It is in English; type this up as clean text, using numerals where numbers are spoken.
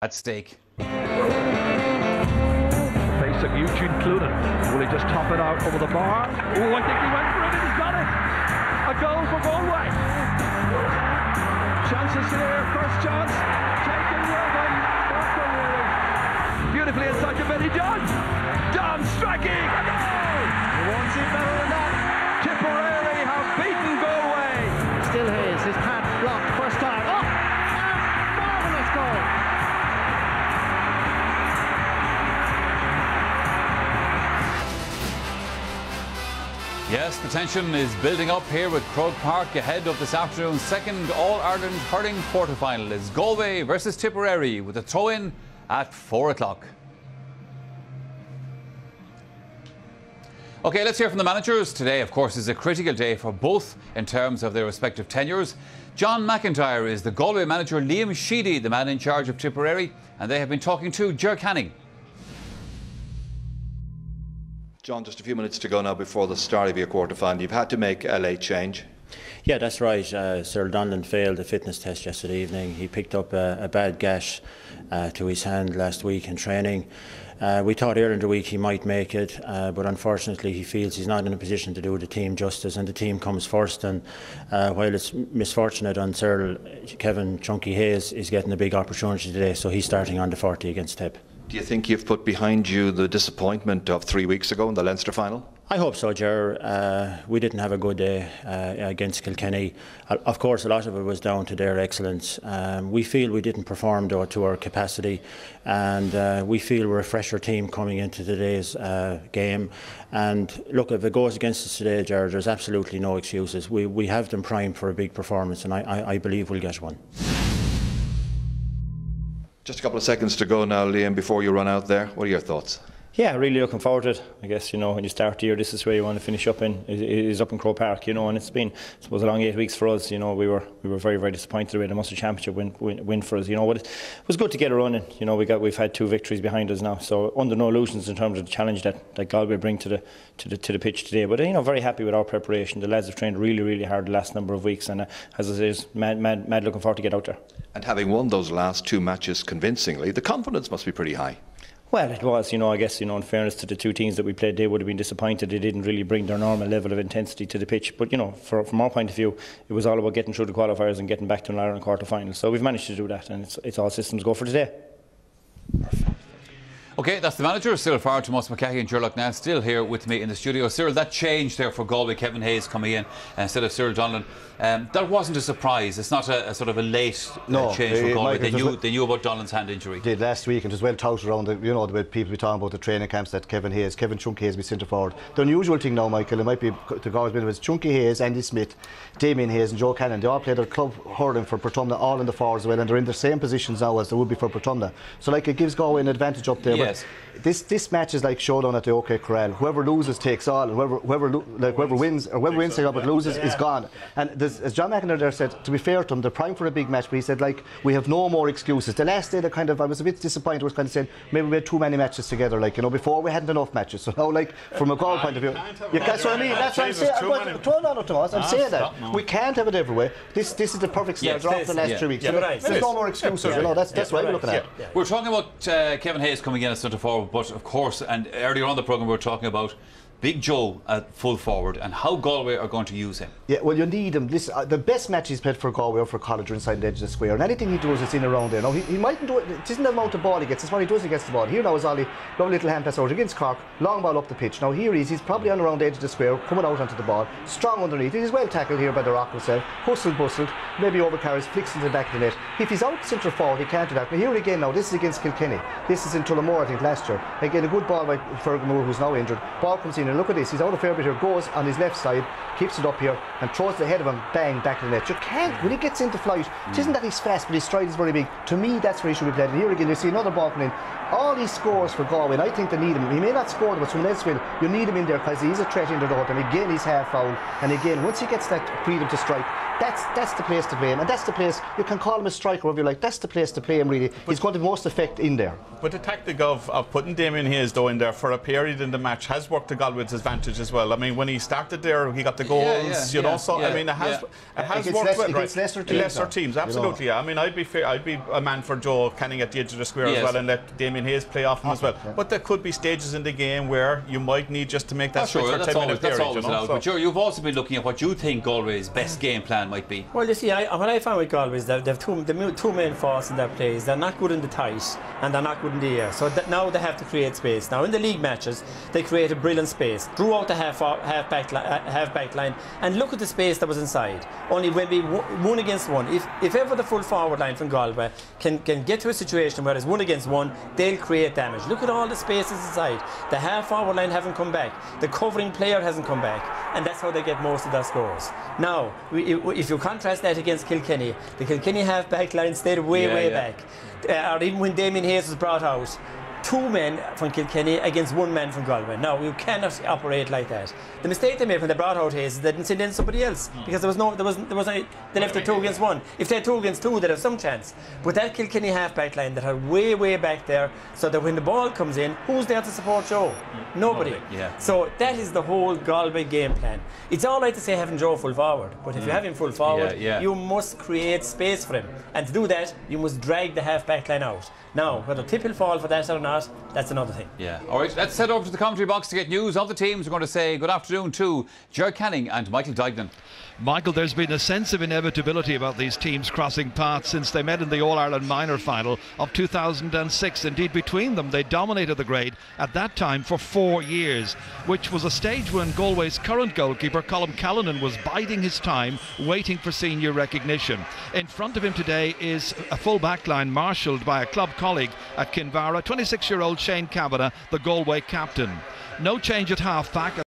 at stake. Face of Eugene Clunan. Will he just top it out over the bar? Oh, I think he went for it and he's got it. A goal for Galway. Chances here, first chance. Taken here by Tipperary. Beautifully inside to Benny John. John striking. A goal. You won't see better than that. Tipperary have beaten Galway. Still his pad blocked first time. Oh! Marvellous goal. Yes, the tension is building up here with Croke Park ahead of this afternoon's second All-Ireland hurling quarter-final. It's Galway versus Tipperary with a throw-in at 4 o'clock. OK, let's hear from the managers. Today, of course, is a critical day for both in terms of their respective tenures. John McIntyre is the Galway manager, Liam Sheedy, the man in charge of Tipperary, and they have been talking to Ger Canning. John, just a few minutes to go now before the start of your quarter-final. You've had to make a late change. Yeah, that's right. Cyril Donlan failed the fitness test yesterday evening. He picked up a bad gash to his hand last week in training. We thought earlier in the week he might make it, but unfortunately he feels he's not in a position to do the team justice, and the team comes first. And while it's misfortunate on Cyril, Kevin Chunky Hayes is getting a big opportunity today, so he's starting on the 40 against Tip. Do you think you've put behind you the disappointment of 3 weeks ago in the Leinster final? I hope so, Ger. We didn't have a good day against Kilkenny. Of course, a lot of it was down to their excellence. We feel we didn't perform, though, to our capacity, and we feel we're a fresher team coming into today's game. And look, if it goes against us today, Ger, there's absolutely no excuses. We have them primed for a big performance, and I believe we'll get one. Just a couple of seconds to go now, Liam, before you run out there. What are your thoughts? Yeah, really looking forward to it. I guess, you know, when you start the year, this is where you want to finish up in, is up in Croke Park, you know, and it's been, I suppose, a long 8 weeks for us. You know, we were very, very disappointed with the Munster Championship win for us, you know, but it was good to get a run in. You know, we've had 2 victories behind us now, so under no illusions in terms of the challenge that Galway bring to the pitch today. But, you know, very happy with our preparation. The lads have trained really, really hard the last number of weeks, and as I say, mad looking forward to get out there. And having won those last 2 matches convincingly, the confidence must be pretty high. Well, it was, you know, I guess, you know, in fairness to the 2 teams that we played, they would have been disappointed. They didn't really bring their normal level of intensity to the pitch. But, you know, from our point of view, it was all about getting through the qualifiers and getting back to an Ireland quarter-final. So we've managed to do that, and it's all systems go for today. Perfect. OK, that's the manager, Cyril Farr, Tomas McCahey and Sherlock now still here with me in the studio. Cyril, that change there for Galway, Kevin Hayes coming in instead of Cyril Donlan, that wasn't a surprise. It's not a sort of a late change for Galway. They knew about Donlan's hand injury. Did last week, and it was well touted around, you know, the way people be talking about the training camps that Kevin Chunky Hayes be centre forward. The unusual thing now, Michael, it might be to Galway's benefit, is Chunky Hayes, Andy Smith, Damien Hayes and Joe Cannon. They all played their club hurling for Portumna, all in the forwards as well, and they're in the same positions now as they would be for Portumna. So, like, it gives Galway an advantage up there. Yes. But this match is like showdown at the OK Corral. Whoever loses takes all, and whoever wins but loses is gone. And as John McIntyre there said, to be fair to him, they're primed for a big match, but he said, like, we have no more excuses. The last day, I was a bit disappointed. I was kind of saying maybe we had too many matches together. Like, you know, before we hadn't enough matches. So now, like, from a Galway point of view, that's what I mean. That's what I'm saying. I'm saying that we can't have it every way. This is the perfect snare drop the last 3 weeks. There's no more excuses. You know, that's what we're looking at. We're talking about Kevin Hayes coming in as centre forward, but of course, and earlier on the programme we were talking about Big Joe at full forward and how Galway are going to use him. Yeah, well, you need him. The best match he's played for Galway or for College are inside the edge of the square, and anything he does is in around there. Now, he mightn't do it. It isn't the amount of ball he gets, it's what he does against the ball. Here now is Ollie, lovely little hand pass out against Cork, long ball up the pitch. Now here he's probably on around the edge of the square, coming out onto the ball, strong underneath. He's well tackled here by the rock himself, hustled, bustled, maybe overcarries, flicks into the back of the net. If he's out centre forward, he can't do that. But here again now, this is against Kilkenny. This is in Tullamore, I think, last year. Again, a good ball by Fergal Moore, who's now injured. Ball comes in, and look at this, he's out of fair bit here, goes on his left side, keeps it up here, and throws the head of him, bang, back to the net. You can't, when he gets into flight, it isn't that he's fast, but his stride is very big. To me, that's where he should be played. And here again, you see another ball coming in. All these scores for Galway, and I think they need him. He may not score, but someone else will. You need him in there because he's a threat into the whole time. Again, he's half foul, and again, once he gets that freedom to strike, that's the place to play him, and that's the place, you can call him a striker if you like, that's the place to play him really. He's got the most effect in there. But the tactic of putting Damien Hayes though in there for a period in the match has worked to Galway's advantage as well. I mean, when he started there, he got the goals, you know, so I mean, it has worked well, right? Lesser teams, absolutely, yeah. I mean, I'd be a man for Joe Canning at the edge of the square as well, and let Damien Hayes play off him as well. But there could be stages in the game where you might need just to make that switch for 10-minute period, you know? But sure, you've also been looking at what you think Galway's best game plan might be. Well, you see, what I found with Galway is that they have two main faults in their plays. They're not good in the tight and they're not good in the air. So now they have to create space. Now in the league matches, they created brilliant space, drew out the half back line, and look at the space that was inside. Only when we one against one, if ever the full forward line from Galway can get to a situation where it's 1 against 1, they'll create damage. Look at all the spaces inside. The half forward line haven't come back. The covering player hasn't come back, and that's how they get most of their scores. Now, if you contrast that against Kilkenny, the Kilkenny half back line stayed way back. Or even when Damien Hayes was brought out, 2 men from Kilkenny against 1 man from Galway. Now, you cannot operate like that. The mistake they made when they brought out Hayes is they didn't send in somebody else, because they left it 2 against 1. If they had 2 against 2, they'd have some chance. But that Kilkenny half-back line that are way back there, so that when the ball comes in, who's there to support Joe? Nobody. So that is the whole Galway game plan. It's all right to say having Joe full forward, but if you have him full forward, you must create space for him. And to do that, you must drag the half-back line out. Now, whether Tip will fall for that or not, that's another thing. Yeah. All right, let's head over to the commentary box to get news of the teams. We're going to say good afternoon to Gerard Canning and Michael Dignan. Michael, there's been a sense of inevitability about these teams crossing paths since they met in the All-Ireland minor final of 2006. Indeed, between them, they dominated the grade at that time for 4 years, which was a stage when Galway's current goalkeeper, Colm Callanan, was biding his time, waiting for senior recognition. In front of him today is a full back line marshalled by a club colleague at Kinvara, 26-year-old Shane Kavanagh, the Galway captain. No change at half-back.